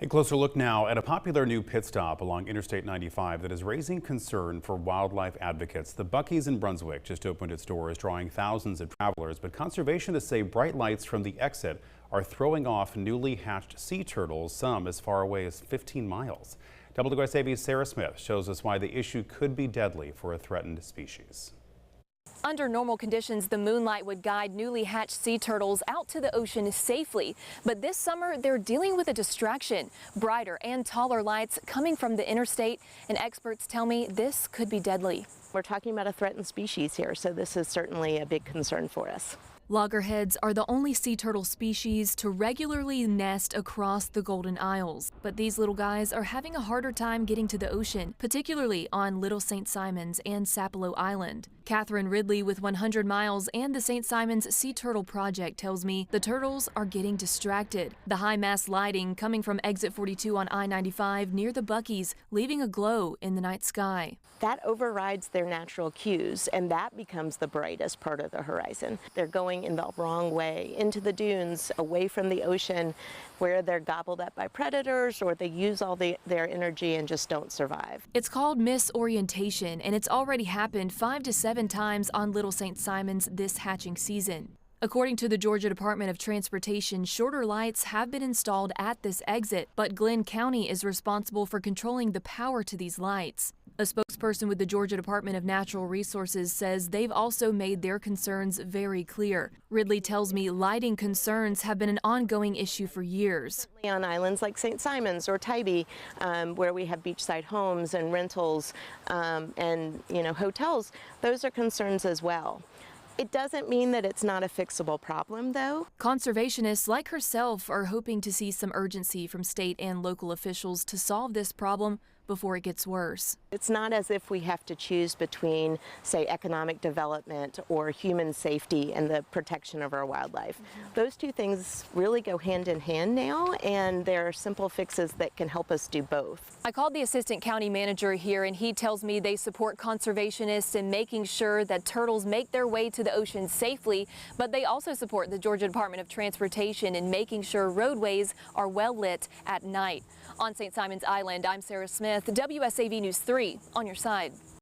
A closer look now at a popular new pit stop along Interstate 95 that is raising concern for wildlife advocates. The Buc-ee's in Brunswick just opened its doors, drawing thousands of travelers, but conservationists say bright lights from the exit are throwing off newly hatched sea turtles, some as far away as 15 miles. WSAV's Sarah Smith shows us why the issue could be deadly for a threatened species. Under normal conditions, the moonlight would guide newly hatched sea turtles out to the ocean safely. But this summer, they're dealing with a distraction. Brighter and taller lights coming from the interstate, and experts tell me this could be deadly. We're talking about a threatened species here, so this is certainly a big concern for us. Loggerheads are the only sea turtle species to regularly nest across the Golden Isles. But these little guys are having a harder time getting to the ocean, particularly on Little St. Simons and Sapelo Island. Catherine Ridley with 100 Miles and the St. Simons Sea Turtle Project tells me the turtles are getting distracted. The high-mast lighting coming from exit 42 on I-95 near the Buc-ee's, leaving a glow in the night sky. That overrides their natural cues, and that becomes the brightest part of the horizon. They're going in the wrong way, into the dunes, away from the ocean, where they're gobbled up by predators or they use all their energy and just don't survive. It's called misorientation, and it's already happened 5 to 7 times on Little St. Simons this hatching season. According to the Georgia Department of Transportation, shorter lights have been installed at this exit, but Glenn County is responsible for controlling the power to these lights. A spokesperson with the Georgia Department of Natural Resources says they've also made their concerns very clear. Ridley tells me lighting concerns have been an ongoing issue for years. On islands like St. Simons or Tybee, where we have beachside homes and rentals and hotels, those are concerns as well. It doesn't mean that it's not a fixable problem, though. Conservationists like herself are hoping to see some urgency from state and local officials to solve this problem before it gets worse. It's not as if we have to choose between, say, economic development or human safety and the protection of our wildlife. Those two things really go hand in hand now, and there are simple fixes that can help us do both. I called the assistant county manager here, and he tells me they support conservationists in making sure that turtles make their way to the ocean safely, but they also support the Georgia Department of Transportation in making sure roadways are well lit at night. On St. Simons Island, I'm Sarah Smith, WSAV News 3, on your side.